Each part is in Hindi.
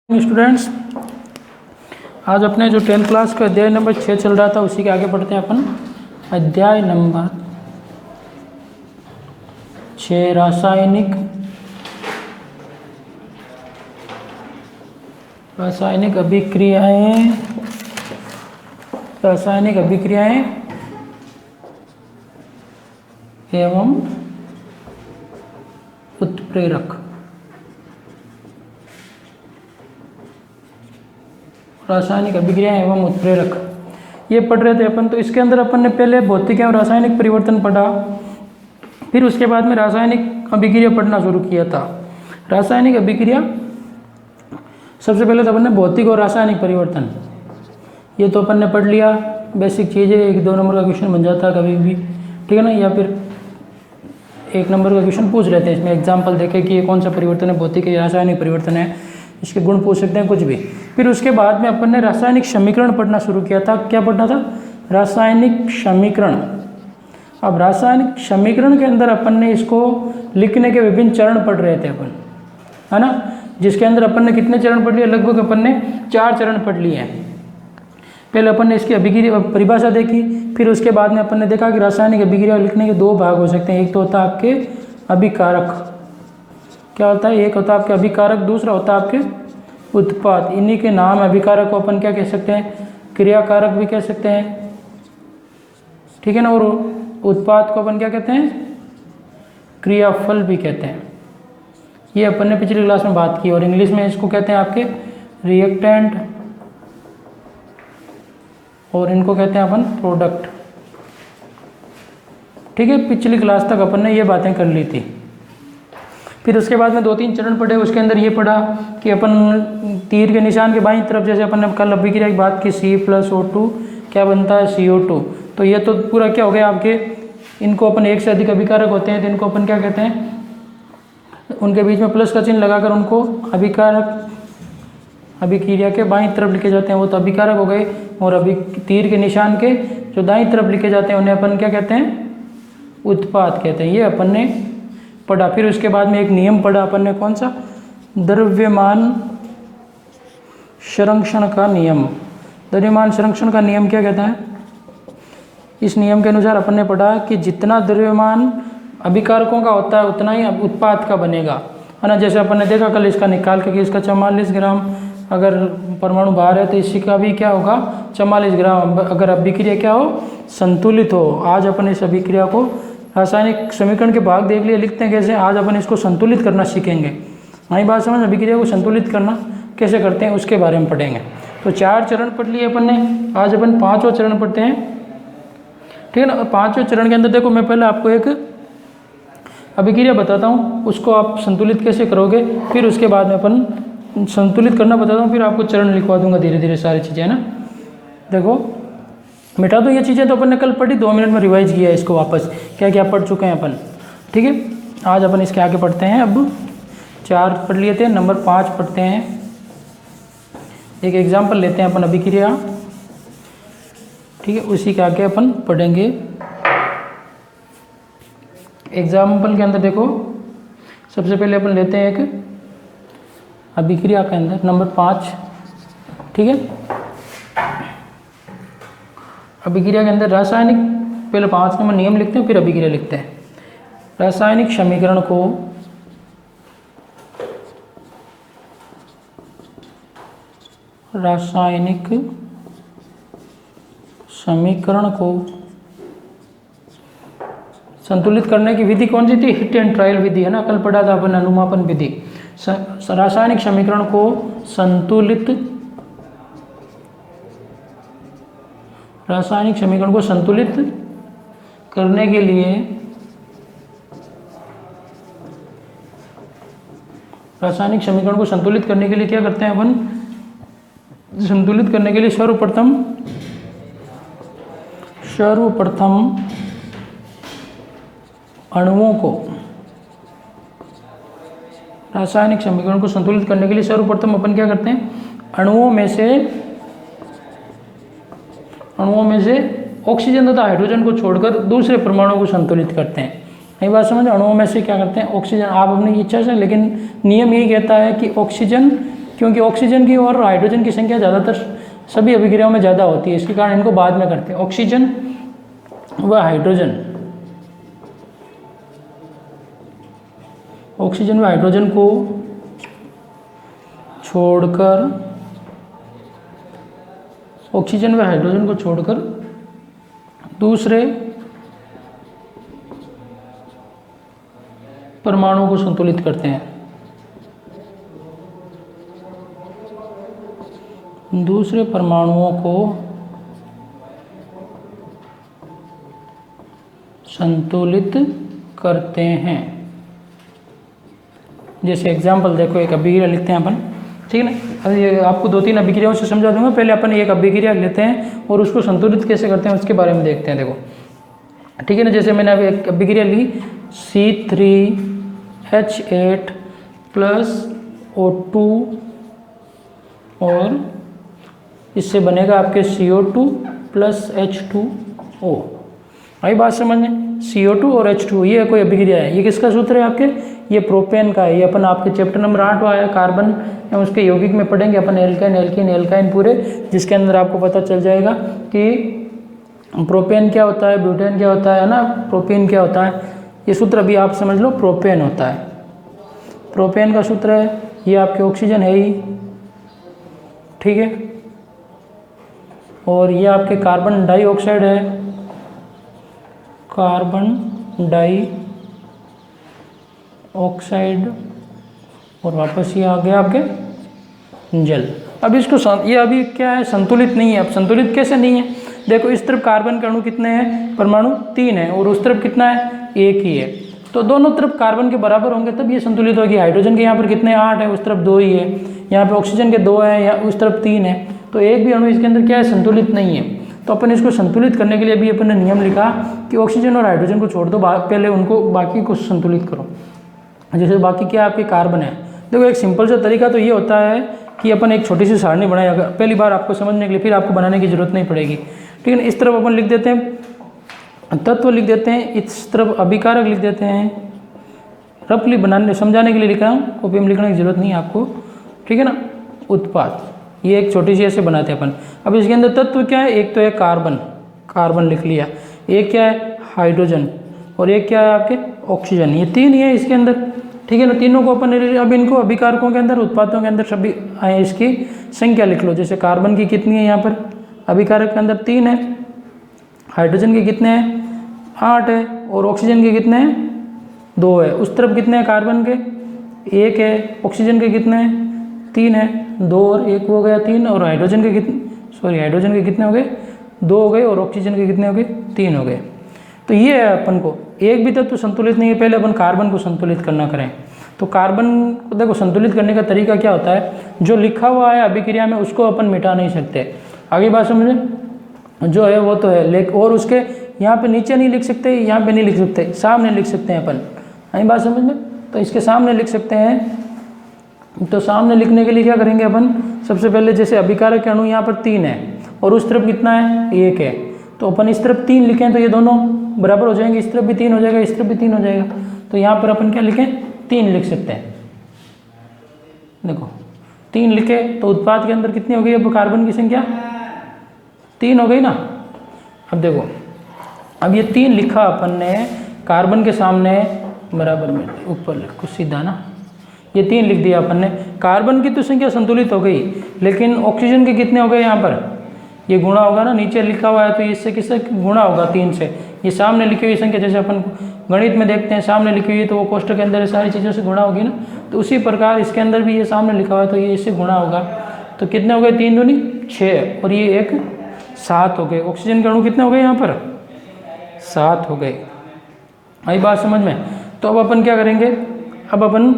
स्टूडेंट्स, आज अपने जो 10th क्लास का अध्याय नंबर 6 चल रहा था उसी के आगे पढ़ते हैं अपन। अध्याय नंबर 6 रासायनिक अभिक्रियाएं एवं उत्प्रेरक। रासायनिक अभिक्रिया एवं उत्प्रेरक ये पढ़ रहे थे अपन। तो इसके अंदर अपन ने पहले भौतिक एवं रासायनिक परिवर्तन पढ़ा, फिर उसके बाद में रासायनिक अभिक्रिया पढ़ना शुरू किया था। रासायनिक अभिक्रिया सबसे पहले तो अपन ने भौतिक और रासायनिक परिवर्तन ये तो अपन ने पढ़ लिया, बेसिक चीज़ें। 1-2 नंबर का क्वेश्चन बन जाता है कभी भी, ठीक है ना, या फिर 1 नंबर का क्वेश्चन पूछ लेते हैं इसमें एग्जाम्पल देखे कि ये कौन सा परिवर्तन है, भौतिक या रासायनिक परिवर्तन है, इसके गुण पूछ सकते हैं, कुछ भी। फिर उसके बाद में अपन ने रासायनिक समीकरण पढ़ना शुरू किया था। क्या पढ़ना था? रासायनिक समीकरण। अब रासायनिक समीकरण के अंदर अपन ने इसको लिखने के विभिन्न चरण पढ़ रहे थे अपन, है ना, जिसके अंदर अपन ने कितने चरण पढ़ लिए? लगभग अपन ने 4 चरण पढ़ लिए हैं। पहले अपन ने इसकी अभिक्रिया परिभाषा देखी, फिर उसके बाद में अपन ने देखा कि रासायनिक अभिक्रिया लिखने के 2 भाग हो सकते हैं। एक तो होता है आपके अभिकारक, क्या होता है, एक होता है आपके अभिकारक, दूसरा होता है आपके उत्पाद। इन्हीं के नाम अभिकारक को अपन क्या कह सकते हैं? क्रियाकारक भी कह सकते हैं, ठीक है ना। और उत्पाद को अपन क्या कहते हैं? क्रियाफल भी कहते हैं। ये अपन ने पिछली क्लास में बात की। और इंग्लिश में इसको कहते हैं आपके रिएक्टेंट, और इनको कहते हैं अपन प्रोडक्ट, ठीक है। पिछली क्लास तक अपन ने ये बातें कर ली थी। फिर उसके बाद में 2-3 चरण पढ़े। उसके अंदर ये पढ़ा कि अपन तीर के निशान के बाईं तरफ, जैसे अपन ने कल अभिक्रिया की बात की, C+O2 क्या बनता है? CO2। तो ये तो पूरा क्या हो गया आपके, इनको अपन एक से अधिक अभिकारक होते हैं तो इनको अपन क्या कहते हैं? उनके बीच में प्लस का चिन्ह लगाकर उनको अभिकारक, अभिक्रिया के बाईं तरफ लिखे जाते हैं, वो तो अभिकारक हो गए। और तीर के निशान के जो दाईं तरफ लिखे जाते हैं उन्हें अपन क्या कहते हैं? उत्पाद कहते हैं। ये अपन ने पढ़ा। फिर उसके बाद में एक नियम पढ़ा अपन ने, कौन सा? द्रव्यमान संरक्षण का नियम। द्रव्यमान संरक्षण का नियम क्या कहता है? इस नियम के अनुसार अपन ने पढ़ा कि जितना द्रव्यमान अभिकारकों का होता है उतना ही उत्पाद का बनेगा, है ना। जैसे अपन ने देखा कल इसका निकाल के कि इसका 44 ग्राम अगर परमाणु बाहर है तो इसी का भी क्या होगा? 44 ग्राम। अगर अभिक्रिया क्या हो? संतुलित हो। आज अपन इस अभिक्रिया को रासायनिक समीकरण के भाग देख लिए, लिखते हैं कैसे। आज अपन इसको संतुलित करना सीखेंगे। हमारी बात समझ, अभिक्रिया को संतुलित करना कैसे करते हैं उसके बारे में पढ़ेंगे। तो 4 चरण पढ़ लिए अपन ने, आज अपन 5वां चरण पढ़ते हैं, ठीक है ना। 5वें चरण के अंदर देखो, मैं पहले आपको एक अभिक्रिया बताता हूँ, उसको आप संतुलित कैसे करोगे, फिर उसके बाद में अपन संतुलित करना बताता हूँ, फिर आपको चरण लिखवा दूंगा धीरे धीरे सारी चीज़ें, है ना। देखो मिटा दो, ये चीज़ें तो अपन ने कल पढ़ी, 2 मिनट में रिवाइज किया है इसको वापस, क्या क्या पढ़ चुके हैं अपन, ठीक है। आज अपन इसके आगे पढ़ते हैं। अब 4 पढ़ लिए थे, नंबर 5 पढ़ते हैं। एक एग्जाम्पल लेते हैं अपन अभिक्रिया, ठीक है, उसी के आगे अपन पढ़ेंगे। एग्जाम्पल के अंदर देखो, सबसे पहले अपन लेते हैं एक अभिक्रिया के अंदर नंबर 5, ठीक है। अभिक्रिया के अंदर रासायनिक, पहले 5 नंबर नियम लिखते हैं फिर अभिक्रिया लिखते हैं। रासायनिक समीकरण को संतुलित करने की विधि कौन सी थी? हिट एंड ट्रायल विधि, है ना, कल पढ़ा था अपन, अनुमापन विधि। रासायनिक समीकरण को संतुलित करने के लिए रासायनिक समीकरण को संतुलित करने के लिए क्या करते हैं अपन? संतुलित करने के लिए सर्वप्रथम अणुओं को, रासायनिक समीकरण को संतुलित करने के लिए सर्वप्रथम अपन क्या करते हैं? अणुओं में से ऑक्सीजन तथा हाइड्रोजन को छोड़कर दूसरे परमाणु को संतुलित करते हैं। नई बात समझ, अणुओं में से क्या करते हैं? ऑक्सीजन, आप अपनी इच्छा से, लेकिन नियम यही कहता है कि ऑक्सीजन क्योंकि ऑक्सीजन की और हाइड्रोजन की संख्या ज़्यादातर सभी अभिक्रियाओं में ज़्यादा होती है, इसके कारण इनको बाद में करते हैं। ऑक्सीजन व हाइड्रोजन, ऑक्सीजन व हाइड्रोजन को छोड़कर, ऑक्सीजन व हाइड्रोजन को छोड़कर दूसरे परमाणुओं को संतुलित करते हैं। दूसरे परमाणुओं को संतुलित करते हैं। जैसे एग्जाम्पल देखो, एक अभिक्रिया लिखते हैं अपन, ठीक है ना। अब ये आपको 2-3 अभिक्रियाओं से समझा दूंगा। पहले अपन एक अभिक्रिया लेते हैं और उसको संतुलित कैसे करते हैं उसके बारे में देखते हैं। देखो, ठीक है ना। जैसे मैंने अभी एक अभिक्रिया ली, C3H8 + O2 और इससे बनेगा आपके CO2 + H2O। आई बात समझ में? CO2 और H2 ये कोई अभिक्रिया है। ये किसका सूत्र है आपके? ये प्रोपेन का है। ये अपन आपके चैप्टर नंबर 8 आया कार्बन या उसके यौगिक में पढ़ेंगे अपन, एल्केन एल्कीन एल्काइन पूरे, जिसके अंदर आपको पता चल जाएगा कि प्रोपेन क्या होता है, ब्यूटेन क्या होता है ना, प्रोपेन क्या होता है। ये सूत्र अभी आप समझ लो, प्रोपेन होता है। प्रोपेन का सूत्र है, ये आपके ऑक्सीजन है ही, ठीक है। और ये आपके कार्बन डाइऑक्साइड है, कार्बन डाइऑक्साइड, और वापस ये आ गया आपके जल। अब इसको ये अभी क्या है, संतुलित नहीं है। अब संतुलित कैसे नहीं है? देखो, इस तरफ कार्बन के अणु कितने हैं, परमाणु 3 है, और उस तरफ कितना है, 1 ही है। तो दोनों तरफ कार्बन के बराबर होंगे तब ये संतुलित होगी। हाइड्रोजन के यहाँ पर कितने, 8 है, उस तरफ 2 ही है। यहाँ पे ऑक्सीजन के 2 है, यहाँ उस तरफ 3 है, तो एक भी अणु इसके अंदर क्या है, संतुलित नहीं है। तो अपन इसको संतुलित करने के लिए भी अपन ने नियम लिखा कि ऑक्सीजन और हाइड्रोजन को छोड़ दो, पहले उनको बाकी को संतुलित करो। जैसे बाकी क्या आपके कार्बन है। देखो, एक सिंपल सा तरीका तो ये होता है कि अपन एक छोटी सी सारणी बनाए, अगर पहली बार आपको समझने के लिए, फिर आपको बनाने की जरूरत नहीं पड़ेगी, ठीक है ना। इस तरफ अपन लिख देते हैं तत्व, लिख देते हैं, इस तरफ अभिकारक लिख देते हैं। रफली बनाने समझाने के लिए लिखा हूँ, कॉपी में लिखने की जरूरत नहीं है आपको, ठीक है ना। उत्पाद, ये एक छोटी सी ऐसे बनाते हैं अपन। अब इसके अंदर तत्व क्या है, एक तो है कार्बन, कार्बन लिख लिया, एक क्या है हाइड्रोजन, और एक क्या है आपके ऑक्सीजन। ये 3 ही है इसके अंदर, ठीक है ना। तीनों को अपन अब इनको अभिकारकों के अंदर, उत्पादों के अंदर सभी इसकी संख्या लिख लो। जैसे कार्बन की कितनी है यहाँ पर अभिकारक के अंदर, 3 है। हाइड्रोजन के कितने हैं, 8 है। और ऑक्सीजन के कितने हैं, 2 है। उस तरफ कितने हैं कार्बन के, 1 है। ऑक्सीजन के कितने हैं, 3 है। 2 और 1 हो गया 3। और हाइड्रोजन के कितने, सॉरी हाइड्रोजन के कितने हो गए, 2 हो गए। और ऑक्सीजन के कितने हो गए, 3 हो गए। तो ये है अपन को एक भी तत्व संतुलित नहीं है, पहले अपन कार्बन को संतुलित करना करें। तो कार्बन को देखो संतुलित करने का तरीका क्या होता है, जो लिखा हुआ है अभिक्रिया में उसको अपन मिटा नहीं सकते। आगे बात समझे, जो है वो तो है, लेकिन और उसके यहाँ पे नीचे नहीं लिख सकते, यहाँ पे नहीं लिख सकते, सामने लिख सकते हैं अपन। आई बात समझ में? तो इसके सामने लिख सकते हैं। तो सामने लिखने के लिए क्या करेंगे अपन, सबसे पहले जैसे अभिकारक के अणु यहाँ पर 3 है और उस तरफ कितना है, 1 है। तो अपन इस तरफ 3 लिखें तो ये दोनों बराबर हो जाएंगे, इस तरफ भी 3 हो जाएगा, इस तरफ भी 3 हो जाएगा। तो यहाँ पर अपन क्या लिखें, 3 लिख सकते हैं। देखो 3 लिखे तो उत्पाद के अंदर कितनी हो गई, अब कार्बन की संख्या 3 हो गई ना। अब देखो, अब ये 3 लिखा अपन ने कार्बन के सामने बराबर में, ऊपर कुछ सीधा ना, ये 3 लिख दिया अपन ने। कार्बन की तो संख्या संतुलित हो गई, लेकिन ऑक्सीजन के कितने हो गए, यहाँ पर ये गुणा होगा ना, नीचे लिखा हुआ है तो इससे किससे गुणा होगा, 3 से। ये सामने लिखी हुई संख्या जैसे अपन गणित में देखते हैं, सामने लिखी हुई है तो वो कोष्ठक के अंदर सारी चीज़ों से गुणा होगी ना, तो उसी प्रकार इसके अंदर भी ये सामने लिखा हुआ है तो ये इससे गुणा होगा। तो कितने हो गए, 3 दूनी 6 और ये 1 7 हो गए। ऑक्सीजन के अणु कितने हो गए यहाँ पर, 7 हो गए। आई बात समझ में? तो अब अपन क्या करेंगे, अब अपन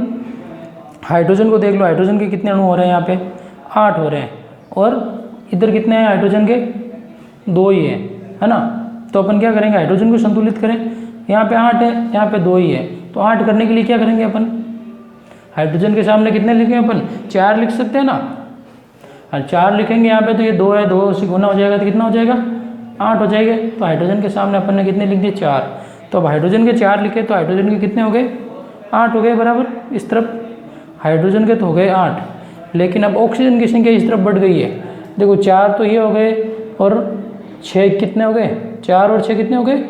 हाइड्रोजन को देख लो, हाइड्रोजन के कितने अणु हो रहे हैं, यहाँ पे 8 हो रहे हैं और इधर कितने हैं हाइड्रोजन के, 2 ही है ना। तो अपन क्या करेंगे, हाइड्रोजन को संतुलित करें। यहाँ पे 8 है, यहाँ पे 2 ही है, तो 8 करने के लिए क्या करेंगे अपन, हाइड्रोजन के सामने कितने लिखें अपन, 4 लिख सकते हैं ना। और 4 लिखेंगे यहाँ पे तो ये 2 है, 2 से गुना हो जाएगा तो कितना हो जाएगा, 8 हो जाएगा। तो हाइड्रोजन के सामने अपन ने कितने लिख दिए, 4। तो अब हाइड्रोजन के 4 लिखे तो हाइड्रोजन के कितने हो गए, 8 हो गए बराबर। इस तरफ हाइड्रोजन के तो हो गए 8, लेकिन अब ऑक्सीजन की संख्या इस तरफ बढ़ गई है। देखो 4 तो ये हो गए और 6 कितने हो गए, 4 और 6 कितने हो गए,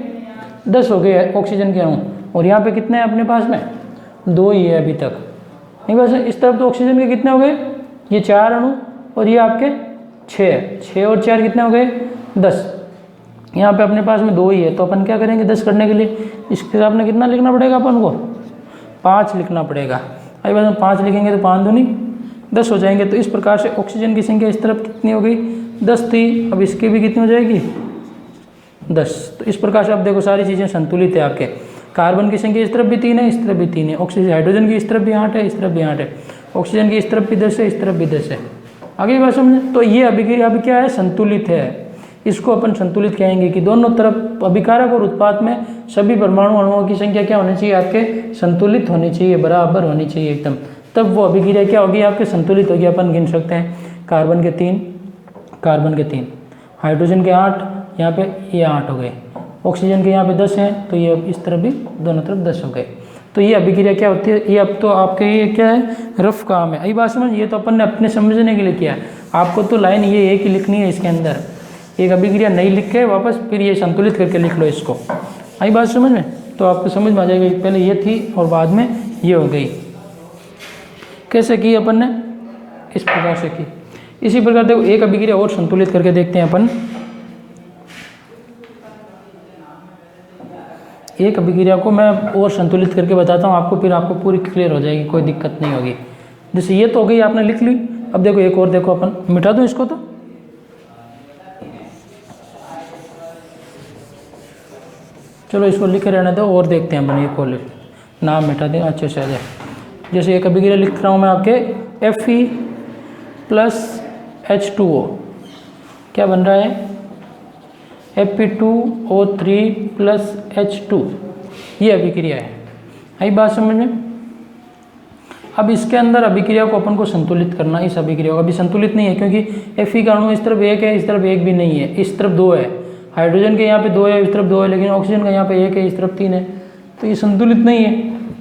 10 हो गए ऑक्सीजन के अणु। और यहाँ पे कितने हैं अपने पास में, 2 ही है अभी तक। नहीं बस इस तरफ तो ऑक्सीजन के कितने हो गए, ये 4 अणु और ये आपके 6 और 4 कितने हो गए, 10। यहाँ पे अपने पास में 2 ही है, तो अपन क्या करेंगे 10 करने के लिए इसके सामने कितना लिखना पड़ेगा अपन को, 5 लिखना पड़ेगा। अभी बस हम 5 लिखेंगे तो 5 दूनी 10 हो जाएंगे। तो इस प्रकार से ऑक्सीजन की संख्या इस तरफ कितनी हो गई, 10 थी, अब इसकी भी कितनी हो जाएगी, 10। तो इस प्रकार से अब देखो सारी चीज़ें संतुलित है आपके। कार्बन की संख्या इस तरफ भी 3 है, इस तरफ भी 3 है। ऑक्सीजन हाइड्रोजन की इस तरफ भी 8 है, इस तरफ भी 8 है। ऑक्सीजन की इस तरफ भी 10 है, इस तरफ भी 10 है। आगे बात समझे। तो ये अभिक्रिया अभी क्या है, संतुलित है। इसको अपन संतुलित कहेंगे कि दोनों तरफ अभिकारक और उत्पाद में सभी परमाणु अणुओं की संख्या क्या होनी चाहिए, आपके संतुलित होनी चाहिए, बराबर होनी चाहिए एकदम। तब वो अभिक्रिया क्या होगी, आपके संतुलित होगी। अपन गिन सकते हैं कार्बन के 3, हाइड्रोजन के 8, यहाँ पे ये 8 हो गए। ऑक्सीजन के यहाँ पे 10 हैं, तो ये इस तरफ भी दोनों तरफ 10 हो गए। तो ये अभिक्रिया क्या होती है, ये अब तो आपके ये क्या है, रफ काम है। अभी बात समझ, ये तो अपन ने अपने समझने के लिए किया है। आपको तो लाइन ये एक ही लिखनी है, इसके अंदर एक अभिक्रिया नहीं लिख के वापस फिर ये संतुलित करके लिख लो इसको। आई बात समझ में, तो आपको समझ में आ जाएगा। पहले ये थी और बाद में ये हो गई। कैसे की अपन ने, इस प्रकार से की। इसी प्रकार देखो एक अभिक्रिया और संतुलित करके देखते हैं अपन। एक अभिक्रिया को मैं और संतुलित करके बताता हूँ आपको, फिर आपको पूरी क्लियर हो जाएगी, कोई दिक्कत नहीं होगी। जैसे ये तो हो गई, आपने लिख ली। अब देखो एक और देखो, अपन मिटा दूँ इसको, तो चलो इसको लिखे रहने दो और देखते हैं अपन। ये खोल नाम मिटा दें अच्छे से आ जाए। जैसे एक अभिक्रिया लिख रहा हूँ मैं आपके Fe+H2O, क्या बन रहा है, Fe2O3+H2, ये अभिक्रिया है। आई बात समझ में। अब इसके अंदर अभिक्रिया को अपन को संतुलित करना, इस अभिक्रिया को अभी संतुलित नहीं है क्योंकि Fe का अणु इस तरफ 1 है, इस तरफ 1 भी नहीं है, इस तरफ 2 है। हाइड्रोजन के यहाँ पे 2 है, इस तरफ 2 है, लेकिन ऑक्सीजन का यहाँ पे 1 है, इस तरफ 3 है, तो ये संतुलित नहीं है।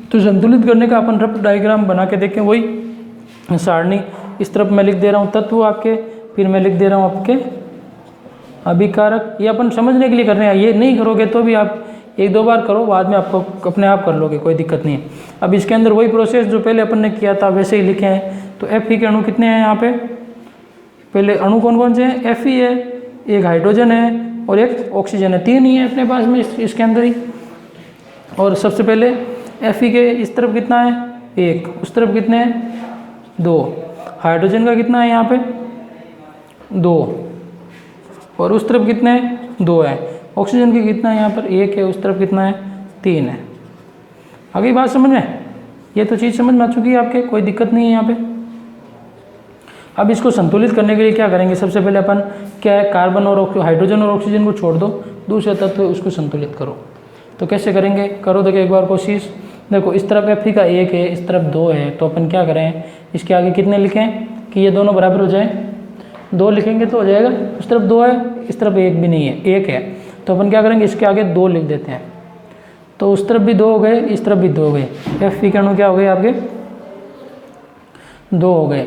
तो संतुलित करने का अपन रफ डायग्राम बना के देखें, वही सारणी। इस तरफ मैं लिख दे रहा हूँ तत्व आपके, फिर मैं लिख दे रहा हूँ आपके अभिकारक। ये अपन समझने के लिए कर रहे हैं, ये नहीं करोगे तो भी आप 1-2 बार करो, बाद में आपको अपने आप कर लोगे, कोई दिक्कत नहीं है। अब इसके अंदर वही प्रोसेस जो पहले अपन ने किया था वैसे ही लिखे हैं। तो Fe के अणु कितने हैं यहाँ पे, पहले अणु कौन कौन से हैं, Fe है, एक हाइड्रोजन है और एक ऑक्सीजन है, 3 ही है अपने पास में इसके अंदर ही। और सबसे पहले Fe के इस तरफ कितना है, 1, उस तरफ कितने हैं, 2। हाइड्रोजन का कितना है यहाँ पे, 2, और उस तरफ कितने हैं, 2 है। ऑक्सीजन की कितना है यहाँ पर, 1 है, उस तरफ कितना है, 3 है। आगे बात समझ में, ये तो चीज़ समझ में आ चुकी है आपके, कोई दिक्कत नहीं है यहाँ पे। अब इसको संतुलित करने के लिए क्या करेंगे, सबसे पहले अपन क्या है, कार्बन और हाइड्रोजन और ऑक्सीजन को छोड़ दो, दूसरे तत्व उसको संतुलित करो। तो कैसे करेंगे, करो देखो एक बार कोशिश। देखो इस तरफ Fe का 1 है, इस तरफ 2 है, तो अपन क्या करें, इसके आगे कितने लिखें कि ये दोनों बराबर हो जाए, 2 लिखेंगे तो हो जाएगा। उस तरफ 2 है, इस तरफ 1 भी नहीं है, 1 है, तो अपन क्या करेंगे, इसके आगे 2 लिख देते हैं। तो उस तरफ भी 2 हो गए, इस तरफ भी 2 हो गए। Fe के अणु क्या हो गए आपके, 2 हो गए।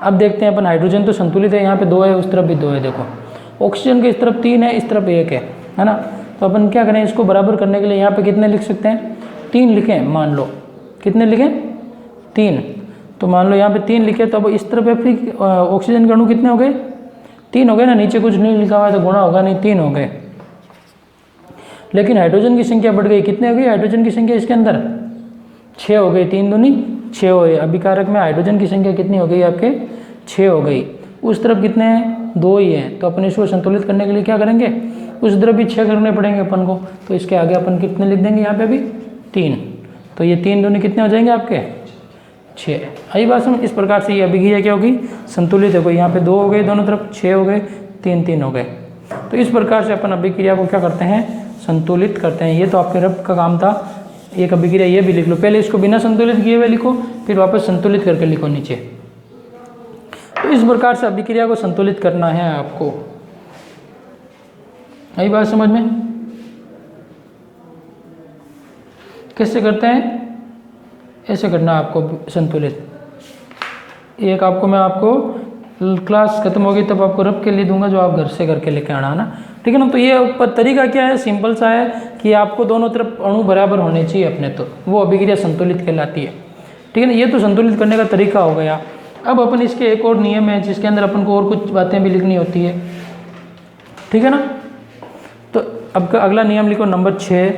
अब देखते हैं अपन, हाइड्रोजन तो संतुलित है, यहाँ पे 2 है, उस तरफ भी 2 है। देखो ऑक्सीजन के इस तरफ 3 है, इस तरफ 1 है ना। तो अपन क्या करें, इसको बराबर करने के लिए यहाँ पे कितने लिख सकते हैं, 3 लिखें, मान लो कितने लिखें, 3। तो मान लो यहाँ पे 3 लिखे, तो अब इस तरफ Fe ऑक्सीजन के अणु कितने हो गए, 3 हो गए ना। नीचे कुछ नहीं लिखा हुआ है तो गुणा होगा नहीं, 3 हो गए। लेकिन हाइड्रोजन की संख्या बढ़ गई, कितने हो गई हाइड्रोजन की संख्या इसके अंदर, 6 हो गई, 3 दूनी 6 हो गए। अभिकारक में हाइड्रोजन की संख्या कितनी हो गई आपके, 6 हो गई। उस तरफ कितने हैं, 2 ही हैं। तो अपन इसको संतुलित करने के लिए क्या करेंगे, उस तरफ भी 6 करने पड़ेंगे अपन को। तो इसके आगे अपन कितने लिख देंगे, यहाँ पे भी 3। तो ये 3 दूनी कितने हो जाएंगे आपके, 6। आई बात समझ। इस प्रकार से ये अभिक्रिया क्या होगी, संतुलित है। कोई यहाँ पे 2 हो गए, दोनों तरफ 6 हो गए, 3 हो गए। तो इस प्रकार से अपन अभिक्रिया को क्या करते हैं, संतुलित करते हैं। ये तो आपके रब का काम था। एक अभिक्रिया ये भी लिख लो, पहले इसको बिना संतुलित किए हुए लिखो, फिर वापस संतुलित करके लिखो नीचे। तो इस प्रकार से अभिक्रिया को संतुलित करना है आपको। आई बात समझ में। कैसे करते हैं, ऐसे करना आपको संतुलित। एक आपको मैं क्लास खत्म होगी तब आपको रफ के लिए दूंगा, जो आप घर से करके लेके आना ना, ठीक है ना। तो ये ऊपर तरीका क्या है, सिंपल सा है कि आपको दोनों तरफ अणु बराबर होने चाहिए अपने, तो वो अभिक्रिया संतुलित कहलाती है, ठीक है ना। ये तो संतुलित करने का तरीका हो गया। अब अपन इसके एक और नियम है जिसके अंदर अपन को और कुछ बातें भी लिखनी होती है, ठीक है ना। तो अब का अगला नियम लिखो नंबर 6।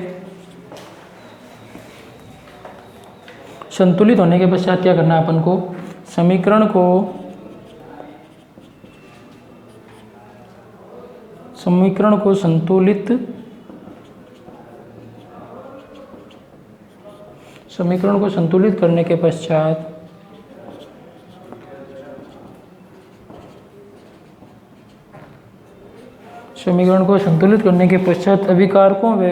संतुलित होने के पश्चात क्या करना है अपन को, समीकरण को संतुलित करने के पश्चात अभिकारकों व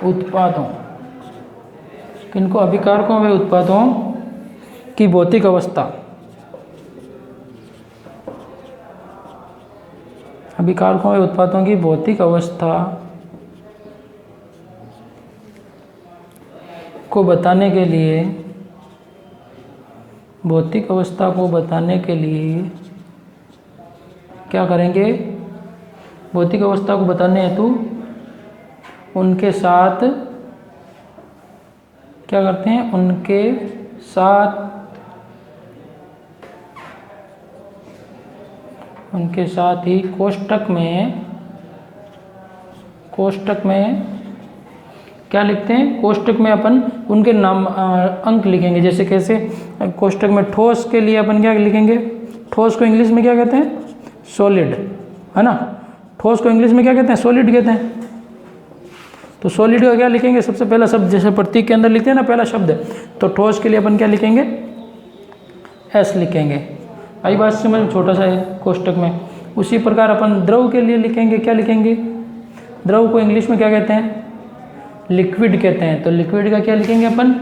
उत्पादों, किनको, अभिकारकों व उत्पादों की भौतिक अवस्था, अभिकारकों व उत्पादों की भौतिक अवस्था को बताने के लिए, भौतिक अवस्था को बताने के लिए क्या करेंगे, भौतिक अवस्था को बताने हेतु उनके साथ क्या करते हैं, उनके साथ ही कोष्टक में क्या लिखते हैं, कोष्टक में अपन उनके नाम अंक लिखेंगे। जैसे कैसे, कोष्टक में ठोस के लिए अपन क्या लिखेंगे, ठोस को इंग्लिश में क्या कहते हैं, सॉलिड, है ना। ठोस को इंग्लिश में क्या कहते हैं, सॉलिड कहते हैं। तो सॉलिड का क्या लिखेंगे, सबसे पहला शब्द, जैसे प्रतीक के अंदर लिखते हैं ना पहला शब्द, तो ठोस के लिए अपन क्या लिखेंगे, एस लिखेंगे। आई बात समझ में, छोटा सा है कोष्टक में। उसी प्रकार अपन द्रव के लिए लिखेंगे, क्या लिखेंगे, द्रव को इंग्लिश में क्या कहते हैं, लिक्विड कहते हैं। तो लिक्विड का क्या लिखेंगे अपन,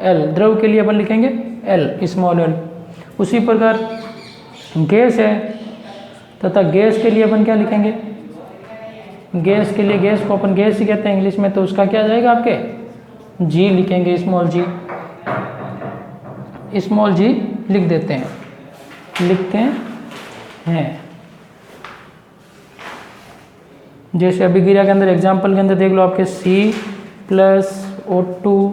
एल, द्रव के लिए अपन लिखेंगे एल, स्मॉल एल। उसी प्रकार गैस है, तथा गैस के लिए अपन क्या लिखेंगे, गैस के लिए, गैस को अपन गैस ही कहते हैं इंग्लिश में, तो उसका क्या जाएगा आपके, जी लिखेंगे, स्मॉल जी लिख देते हैं, लिखते हैं। जैसे अभिक्रिया के अंदर एग्जाम्पल के अंदर देख लो, आपके C+O2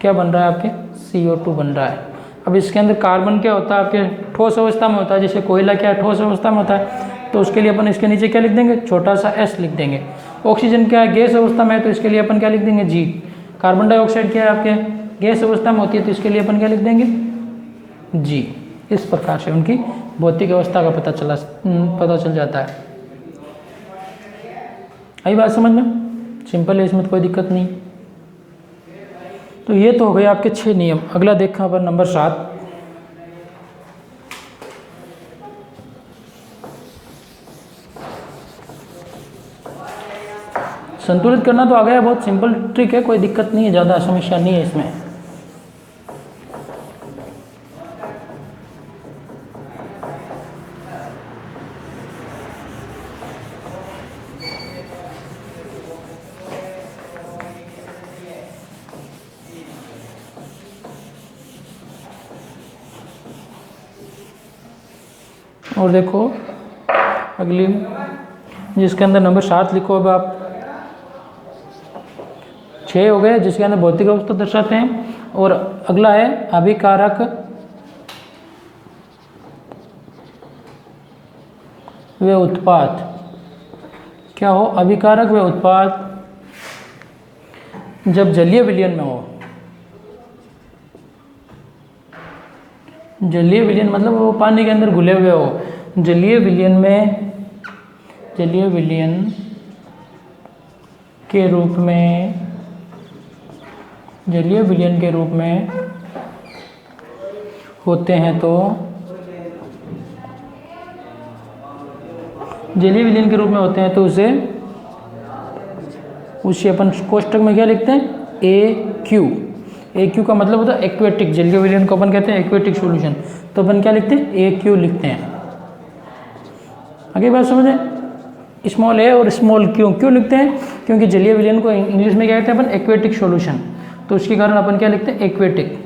क्या बन रहा है, आपके CO2 बन रहा है। अब इसके अंदर कार्बन क्या होता है, आपके ठोस अवस्था में होता है, जैसे कोयला क्या है, ठोस अवस्था में होता है, तो उसके लिए अपन इसके नीचे क्या लिख देंगे, छोटा सा s लिख देंगे। ऑक्सीजन क्या है, गैस अवस्था में है, तो इसके लिए अपन क्या लिख देंगे, G। कार्बन डाइऑक्साइड क्या है, आपके गैस अवस्था में होती है, तो इसके लिए अपन क्या लिख देंगे, G। इस प्रकार से उनकी भौतिक अवस्था का पता चल जाता है। आई बात समझ में, सिंपल है, इसमें तो कोई दिक्कत नहीं। तो ये तो हो गए आपके 6 नियम। अगला देखा अपन नंबर 7। संतुलित करना तो आ गया, बहुत सिंपल ट्रिक है, कोई दिक्कत नहीं है, ज़्यादा समस्या नहीं है इसमें। और देखो अगली, जिसके अंदर नंबर 7 लिखो। अब आप 6 हो गए जिसके अंदर भौतिक अवस्था दर्शाते हैं, और अगला है अभिकारक व उत्पाद। क्या हो, अभिकारक व उत्पाद जब जलीय विलयन में हो। जलीय विलयन मतलब वो पानी के अंदर घुले हुए हो। जलीय विलयन के रूप में होते हैं, तो जलीय विलयन के रूप में होते हैं, तो उसे अपन कोष्टक में क्या लिखते हैं, AQ का मतलब होता है एक्वेटिक। जलीय विलयन को अपन कहते हैं एक्वेटिक सॉल्यूशन, तो अपन क्या लिखते हैं, AQ लिखते हैं। आगे बात समझे। स्मॉल ए और स्मॉल क्यों लिखते हैं? क्योंकि जलीय विलयन को इंग्लिश में क्या कहते हैं अपन? Aquatic solution. तो उसके कारण अपन क्या लिखते हैं? एक्वेटिक।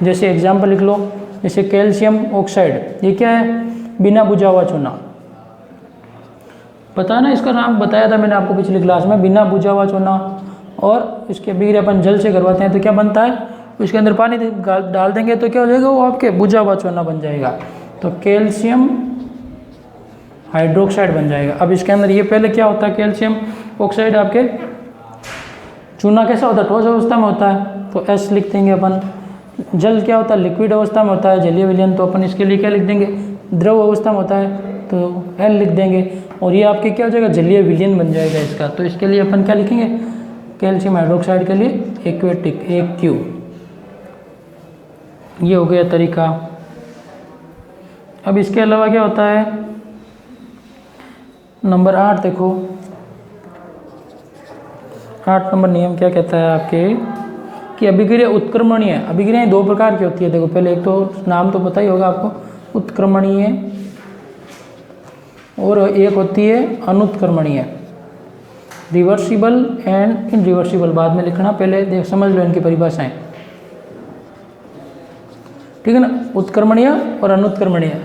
जैसे एग्जाम्पल लिख लो, जैसे कैल्शियम ऑक्साइड, ये क्या है? बिना बुझा हुआ चूना। पता है ना, इसका नाम बताया था मैंने आपको पिछली क्लास में, बिना बुझा हुआ चूना। और इसके अभिक्रिया अपन जल से करवाते हैं तो क्या बनता है? उसके अंदर पानी डाल देंगे तो क्या हो जाएगा? वो आपके बुझा हुआ चूना बन जाएगा। तो कैल्शियम हाइड्रोक्साइड बन जाएगा। अब इसके अंदर ये पहले क्या होता है? कैल्शियम ऑक्साइड आपके चूना कैसा होता है? ठोस अवस्था में होता है, तो S लिख देंगे अपन। जल क्या होता है? लिक्विड अवस्था में होता है जलीय विलयन, तो अपन इसके लिए क्या लिख देंगे? द्रव अवस्था में होता है, तो L लिख देंगे। और ये आपके क्या हो जाएगा? जलीय विलयन बन जाएगा इसका। तो इसके लिए अपन क्या लिखेंगे? कैल्शियम हाइड्रोक्साइड के लिए एक्वेटिक, AQ। ये हो गया तरीका। अब इसके अलावा क्या होता है? नंबर 8 देखो, 8 नंबर नियम क्या कहता है आपके? कि अभिक्रिया उत्क्रमणीय। अभिक्रियाएं 2 प्रकार की होती है। देखो पहले एक तो नाम तो पता ही होगा आपको, उत्क्रमणीय, और एक होती है अनुत्क्रमणीय। रिवर्सिबल एंड इनरिवर्सिबल बाद में लिखना, पहले समझ लो इनकी परिभाषाएं, ठीक है ना? उत्क्रमणीय और अनुत्क्रमणीय।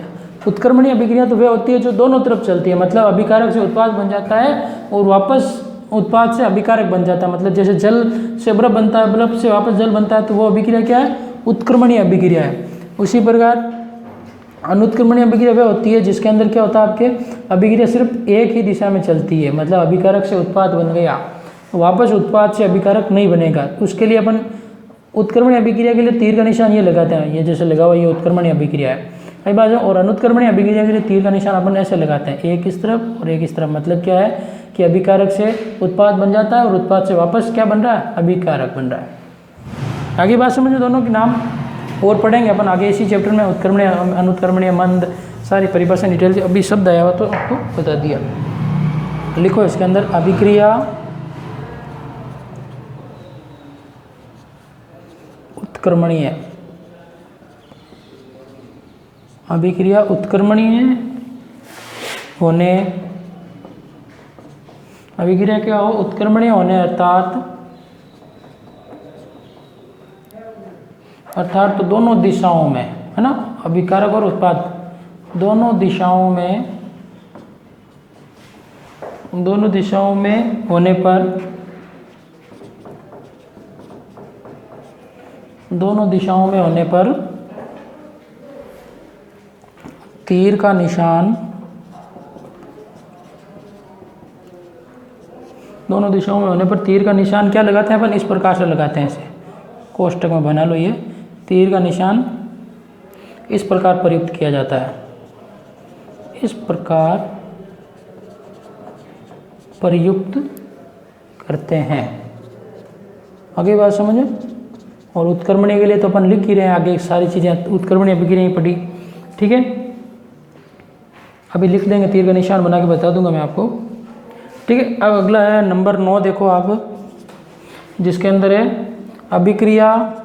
उत्क्रमणीय अभिक्रिया तो वह होती है जो दोनों तरफ चलती है, मतलब अभिकारक से उत्पाद बन जाता है और वापस उत्पाद से अभिकारक बन जाता है। मतलब जैसे जल से बर्फ बनता है, बर्फ से वापस जल बनता है, तो वो अभिक्रिया क्या है? उत्क्रमणीय अभिक्रिया है। उसी प्रकार अनुत्क्रमणीय अभिक्रिया वह होती है जिसके अंदर क्या होता है? आपके अभिक्रिया सिर्फ एक ही दिशा में चलती है, मतलब अभिकारक से उत्पाद बन गया, वापस उत्पाद से अभिकारक नहीं बनेगा। उसके लिए अपन उत्क्रमणीय अभिक्रिया के लिए तीर का निशान ये लगाते हैं, ये जैसे लगा हुआ ये उत्क्रमणीय अभिक्रिया है, कई बार। और अनुत्क्रमणीय अभिक्रिया के लिए तीर का निशान अपन ऐसे लगाते हैं, एक इस तरफ और एक इस तरफ। मतलब क्या है कि अभिकारक से उत्पाद बन जाता है और उत्पाद से वापस क्या बन रहा है? अभिकारक बन रहा है। आगे बात समझो, दोनों के नाम और पढ़ेंगे अपन आगे इसी चैप्टर में। उत्क्रमणीय, अनुत्क्रमणीय, मंद, सारी परिभाषा डिटेल से। अभी शब्द आया हुआ तो आपको बता दिया। लिखो इसके अंदर अभिक्रिया उत्क्रमणीय। अभिक्रिया उत्क्रमणीय होने, अभिक्रिया क्या हो? उत्क्रमणीय होने, अर्थात तो दोनों दिशाओं में, है ना? अभिकारक और उत्पाद दोनों दिशाओं में होने पर, दोनों दिशाओं में होने पर तीर का निशान, दोनों दिशाओं में होने पर तीर का निशान क्या लगाते हैं अपन? इस प्रकार से लगाते हैं, इसे कोष्टक में बना लो। ये तीर का निशान इस प्रकार प्रयुक्त किया जाता है, इस प्रकार प्रयुक्त करते हैं। आगे बात समझो। और उत्क्रमणीय के लिए तो अपन लिख ही रहे हैं, आगे सारी चीज़ें उत्क्रमणीय अभिक्रिया पढ़ी, ठीक है? अभी लिख देंगे, तीर का निशान बना के बता दूंगा मैं आपको, ठीक है? अब अगला है नंबर 9 देखो आप, जिसके अंदर है अभिक्रिया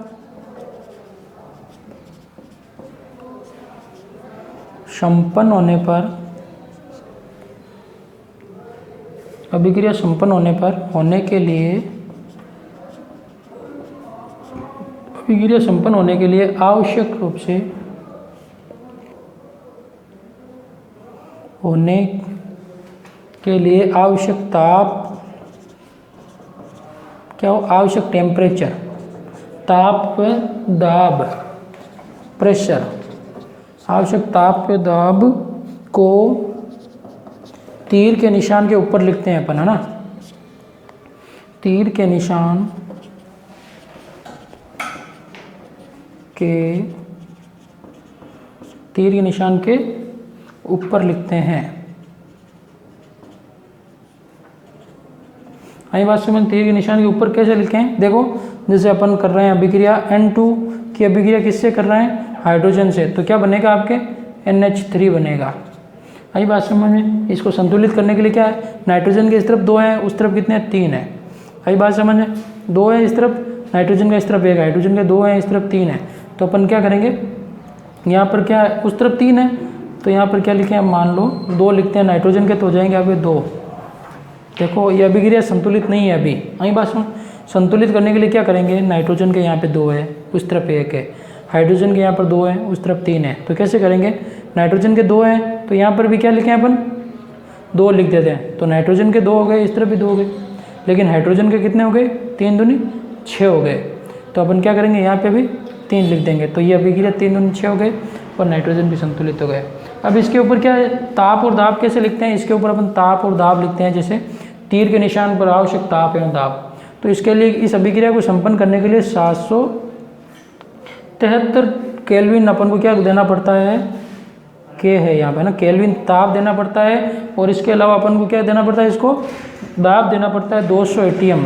संपन्न होने पर, अभिक्रिया संपन्न होने पर, होने के लिए, अभिक्रिया संपन्न होने के लिए आवश्यक रूप से, होने के लिए आवश्यक ताप, क्या हो? आवश्यक टेम्परेचर, ताप, दाब, प्रेशर, आवश्यक ताप दाब को तीर के निशान के ऊपर लिखते हैं अपन, है ना? तीर के निशान के, तीर के निशान के ऊपर लिखते हैं। आई बात समझ? तीर के निशान के ऊपर कैसे लिखें? देखो जैसे अपन कर रहे हैं अभिक्रिया N2 की अभिक्रिया किससे कर रहे हैं? हाइड्रोजन से, तो क्या बनेगा आपके? NH3 बनेगा। आई बात समझ में? इसको संतुलित करने के लिए क्या है? नाइट्रोजन के इस तरफ 2 हैं, उस तरफ कितने? 3 है। आई बात समझ में? 2 है इस तरफ, नाइट्रोजन का इस तरफ 1, हाइड्रोजन के 2 हैं, इस तरफ 3 है। तो अपन क्या करेंगे? यहाँ पर क्या है? उस तरफ 3 है, तो यहाँ पर क्या लिखें? मान लो 2 लिखते हैं नाइट्रोजन के, तो हो जाएंगे आपके 2, देखो ये अभिक्रिया संतुलित नहीं है अभी, वही बात सुन। संतुलित करने के लिए क्या करेंगे, नाइट्रोजन के यहाँ पे 2 है, उस तरफ 1 है, हाइड्रोजन के यहाँ पर 2 है, उस तरफ 3 है, तो कैसे करेंगे, नाइट्रोजन के 2 हैं तो यहाँ पर भी क्या लिखें अपन 2 लिख देते हैं, तो नाइट्रोजन के 2 हो गए, इस तरफ भी 2 हो गए, लेकिन हाइड्रोजन के कितने हो गए, 3 दूनी 6 हो गए, तो अपन क्या करेंगे यहाँ पे भी 3 लिख देंगे, तो ये अभिक्रिया 3 दूनी 6 हो गए और नाइट्रोजन भी संतुलित हो गए। अब इसके ऊपर क्या है, ताप और दाब कैसे लिखते हैं, इसके ऊपर अपन ताप और दाब लिखते हैं, जैसे तीर के निशान पर आवश्यक ताप एवं दाब। तो इसके लिए इस अभिक्रिया को संपन्न करने के लिए 773 केल्विन अपन को क्या देना पड़ता है, के है यहाँ पे ना, केल्विन ताप देना पड़ता है, और इसके अलावा अपन को क्या देना पड़ता है, इसको दाब देना पड़ता है 200 एटीएम,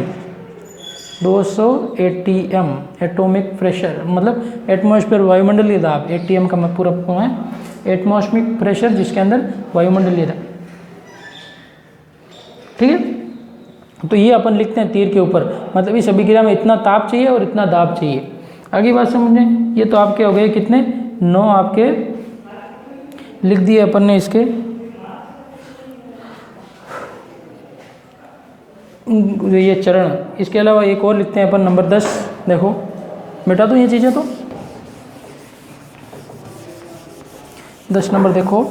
200 एटीएम एटॉमिक प्रेशर, मतलब एटमॉस्फेयर वायुमंडलीय दाब, एटीएम का मैं पूरा है एटमॉस्फेरिक प्रेशर, जिसके अंदर वायुमंडलीय दाब, ठीक है। तो ये अपन लिखते हैं तीर के ऊपर, मतलब इस अभिक्रिया में इतना ताप चाहिए और इतना दाब चाहिए। आगे बात समझें, ये तो आपके हो गए कितने 9 आपके लिख दिए अपन ने इसके, ये चरण। इसके अलावा एक और लिखते हैं अपन नंबर 10, देखो बेटा तो ये चीज़ें तो 10 नंबर देखो,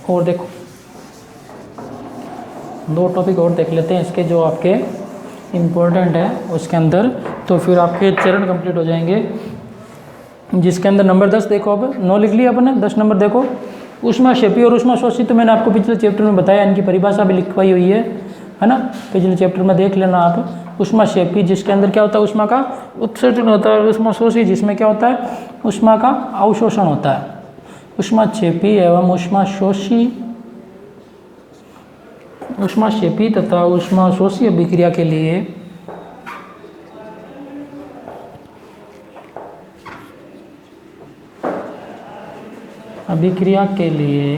और देखो 2 टॉपिक और देख लेते हैं इसके जो आपके इम्पोर्टेंट है उसके अंदर, तो फिर आपके चरण कंप्लीट हो जाएंगे। जिसके अंदर नंबर 10 देखो, अब 9 लिख लिया अपन ने, 10 नंबर देखो ऊष्माक्षेपी और ऊष्माशोषी, तो मैंने आपको पिछले चैप्टर में बताया, इनकी परिभाषा भी लिखवाई हुई है ना, पिछले चैप्टर में देख लेना आप। ऊष्माक्षेपी जिसके अंदर क्या होता है, ऊष्मा का उत्सर्जन होता है, ऊष्माशोषी जिसमें क्या होता है, ऊष्मा का अवशोषण होता है। ऊष्माक्षेपी एवं ऊष्माशोषी, ऊष्माक्षेपी तथा ऊष्माशोषी अभिक्रिया के लिए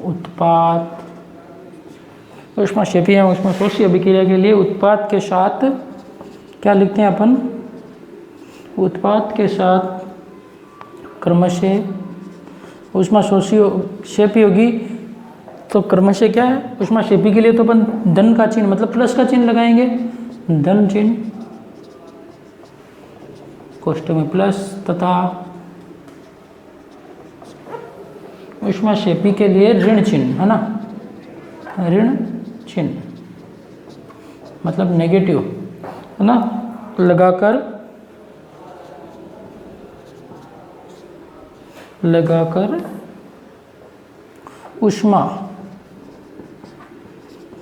उत्पाद, ऊष्माक्षेपी एवं ऊष्माशोषी अभिक्रिया के लिए उत्पाद के साथ क्या लिखते हैं अपन, उत्पाद के साथ क्रमशः ऊष्माशोषी होगी, तो क्रमशः क्या है, ऊष्माक्षेपी के लिए तो अपन धन का चिन्ह मतलब प्लस का चिन्ह लगाएंगे, धन चिन्ह कोष्ठक में प्लस, तथा ऊष्माक्षेपी के लिए ऋण चिन्ह है ना, ऋण चिन्ह मतलब नेगेटिव है ना, लगाकर ऊष्मा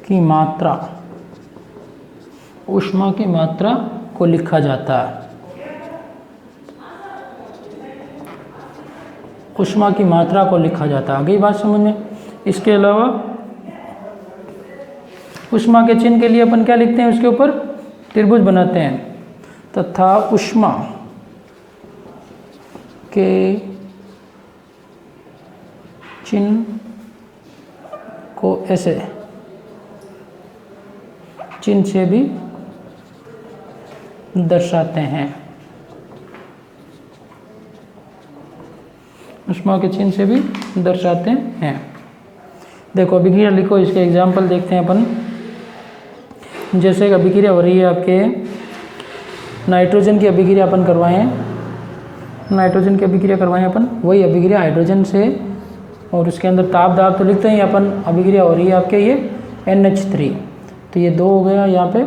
की मात्रा को लिखा जाता है, ऊष्मा की मात्रा को लिखा जाता है। आगे बात समझने। इसके अलावा ऊष्मा के चिन्ह के लिए अपन क्या लिखते हैं, उसके ऊपर त्रिभुज बनाते हैं, तथा ऊष्मा के चिन्ह को ऐसे चिन्ह से भी दर्शाते हैं, ऊष्मा के चिन्ह से भी दर्शाते हैं। देखो अभिक्रिया लिखो, इसके एग्जाम्पल देखते हैं अपन। जैसे एक अभिक्रिया हो रही है आपके नाइट्रोजन की अभिक्रिया अपन करवाएं, नाइट्रोजन की अभिक्रिया करवाएं अपन, वही अभिक्रिया हाइड्रोजन से, और उसके अंदर ताप दाब तो लिखते हैं अपन, अभिक्रिया हो रही है आपके ये NH3, तो ये 2 हो गया यहाँ पे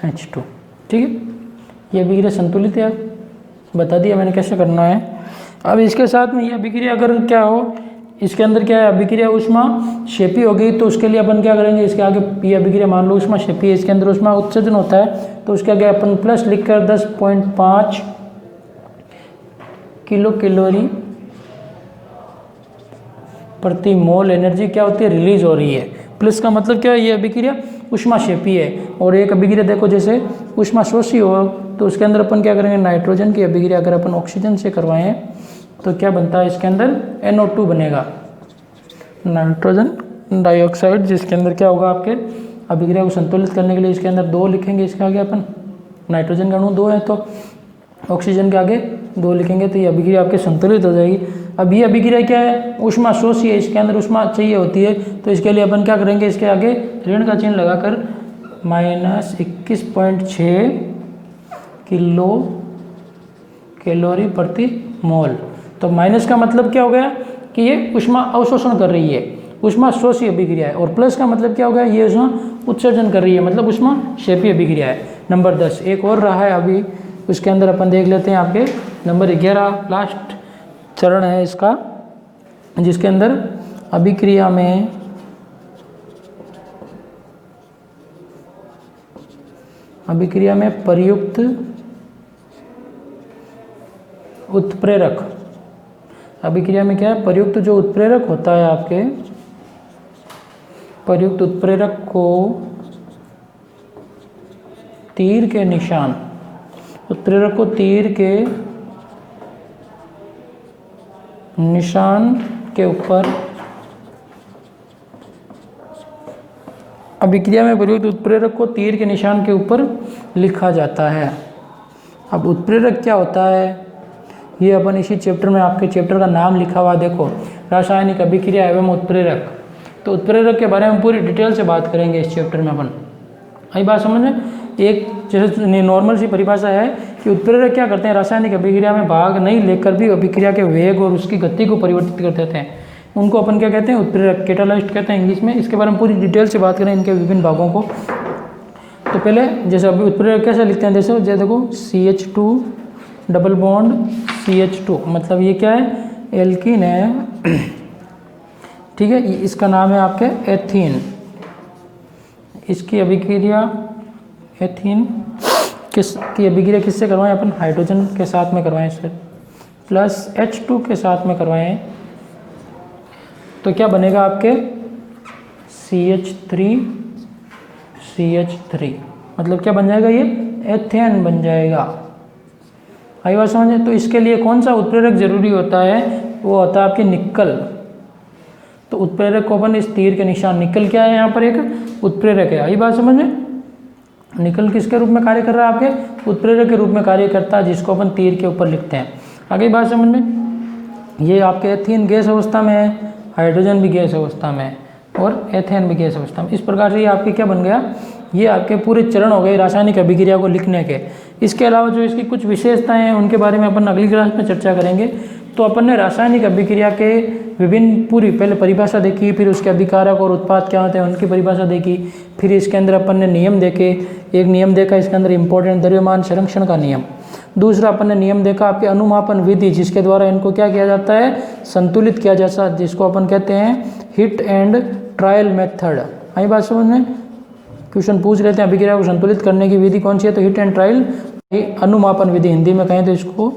H2, ठीक है। ये अभिक्रिया संतुलित है, बता दिया मैंने कैसे करना है। अब इसके साथ में ये अभिक्रिया अगर क्या हो, इसके अंदर क्या है, अभिक्रिया ऊष्माक्षेपी हो गई, तो उसके लिए अपन क्या करेंगे, इसके आगे ये अभिक्रिया मान लो ऊष्माक्षेपी है, इसके अंदर ऊष्मा उत्सर्जन होता है, तो उसके आगे अपन प्लस लिखकर 10.5 किलो कैलोरी प्रति मोल एनर्जी क्या होती है, रिलीज हो रही है। प्लस का मतलब क्या है, ये अभिक्रिया ऊष्माक्षेपी है। और एक अभिक्रिया देखो जैसे ऊष्माशोषी हो, तो उसके अंदर अपन क्या करेंगे, नाइट्रोजन की अभिक्रिया अगर अपन ऑक्सीजन से करवाएं तो क्या बनता है, इसके अंदर NO2 बनेगा, नाइट्रोजन डाइऑक्साइड, जिसके अंदर क्या होगा आपके अभिक्रिया को संतुलित करने के लिए इसके अंदर 2 लिखेंगे, इसके आगे अपन नाइट्रोजन का अणु 2 है तो ऑक्सीजन के आगे 2 लिखेंगे तो ये अभिक्रिया आपके संतुलित हो जाएगी। अब ये अभिक्रिया क्या है, ऊष्मा शोषी है, इसके अंदर ऊष्मा चाहिए होती है, तो इसके लिए अपन क्या करेंगे, इसके आगे ऋण का चिन्ह लगाकर -21.6 किलो कैलोरी प्रति मोल। तो माइनस का मतलब क्या हो गया कि ये ऊष्मा अवशोषण कर रही है, ऊष्मा शोषी अभिक्रिया है, और प्लस का मतलब क्या हो गया, ये ऊष्मा उत्सर्जन कर रही है, मतलब ऊष्मा क्षेपी अभिक्रिया है। नंबर 10 एक और रहा है अभी, उसके अंदर अपन देख लेते हैं आपके नंबर 11 लास्ट चरण है इसका, जिसके अंदर अभिक्रिया में प्रयुक्त उत्प्रेरक, अभिक्रिया में क्या है, प्रयुक्त जो उत्प्रेरक होता है आपके, प्रयुक्त उत्प्रेरक को तीर के निशान, उत्प्रेरक को तीर के निशान के ऊपर, अभिक्रिया में प्रयुक्त उत्प्रेरक को तीर के निशान के ऊपर लिखा जाता है। अब उत्प्रेरक क्या होता है, ये अपन इसी चैप्टर में, आपके चैप्टर का नाम लिखा हुआ देखो, रासायनिक अभिक्रिया एवं उत्प्रेरक। तो उत्प्रेरक के बारे में पूरी डिटेल से बात करेंगे इस चैप्टर में अपन। आई बात समझ में? एक जैसे नॉर्मल सी परिभाषा है कि उत्प्रेरक क्या करते हैं, रासायनिक अभिक्रिया में भाग नहीं लेकर भी अभिक्रिया के वेग और उसकी गति को परिवर्तित कर देते हैं, उनको अपन क्या कहते हैं, उत्प्रेरक, कैटालाइस्ट कहते हैं इंग्लिश में। इसके बारे में पूरी डिटेल से बात करें इनके विभिन्न भागों को। तो पहले जैसे अभी उत्प्रेरक कैसे लिखते हैं, जैसे देखो CH2 डबल बॉन्ड CH2, मतलब ये क्या है, एल्कीन है, ठीक है, इसका नाम है आपके एथीन। इसकी अभिक्रिया एथीन की अभिक्रिया किससे करवाएं अपन, हाइड्रोजन के साथ में करवाएं सर, प्लस H2 के साथ में करवाएं, तो क्या बनेगा आपके CH3 मतलब क्या बन जाएगा, ये एथेन बन जाएगा। आई बात समझे? तो इसके लिए कौन सा उत्प्रेरक जरूरी होता है, वो होता है आपके निकल। तो उत्प्रेरक को अपन इस तीर के निशान, निकल क्या है यहाँ पर एक उत्प्रेरक है। आई बात समझ में? निकल किसके रूप में कार्य कर रहा है, आपके उत्प्रेरक के रूप में कार्य करता है, जिसको अपन तीर के ऊपर लिखते हैं। आगे बात समझ में? ये आपके एथीन गैस अवस्था में है, हाइड्रोजन भी गैस अवस्था में है, और एथेन भी गैस अवस्था में। इस प्रकार से ये आपके क्या बन गया, ये आपके पूरे चरण हो गए रासायनिक अभिक्रिया को लिखने के। इसके अलावा जो इसकी कुछ विशेषताएं हैं उनके बारे में अपन अगली क्लास में चर्चा करेंगे। तो अपन ने रासायनिक अभिक्रिया के विभिन्न पूरी पहले परिभाषा देखी, फिर उसके अभिकारक और उत्पाद क्या होते हैं उनकी परिभाषा देखी, फिर इसके अंदर अपन ने नियम देखे। एक नियम देखा इसके अंदर इंपॉर्टेंट द्रव्यमान संरक्षण का नियम। दूसरा अपन ने नियम देखा आपके अनुमापन विधि, जिसके द्वारा इनको क्या किया जाता है, संतुलित किया जाता, जिसको अपन कहते हैं हिट एंड ट्रायल मेथड। आई बात समझ में? क्वेश्चन पूछ लेते हैं अभिक्रिया को संतुलित करने की विधि कौन सी है, तो हिट एंड ट्रायल अनुमापन विधि हिंदी में कहें तो इसको,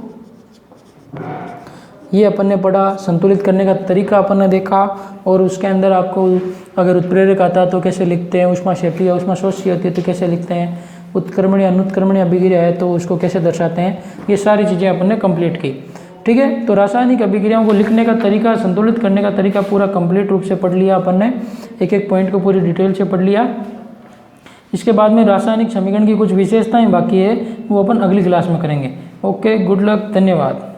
ये अपन ने पढ़ा। संतुलित करने का तरीका अपन ने देखा, और उसके अंदर आपको अगर उत्प्रेरक आता है तो कैसे लिखते हैं, ऊष्मा क्षेपी या ऊष्मा शोषी होती है तो कैसे लिखते हैं, उत्क्रमणीय अनुत्क्रमणीय अभिक्रिया है तो उसको कैसे दर्शाते हैं, ये सारी चीज़ें अपन ने कंप्लीट की। ठीक है, तो रासायनिक अभिक्रियाओं को लिखने का तरीका, संतुलित करने का तरीका पूरा कंप्लीट रूप से पढ़ लिया अपन ने, एक एक पॉइंट को पूरी डिटेल से पढ़ लिया। इसके बाद में रासायनिक समीकरण की कुछ विशेषताएं बाकी है, वो अपन अगली क्लास में करेंगे। ओके, गुड लक, धन्यवाद।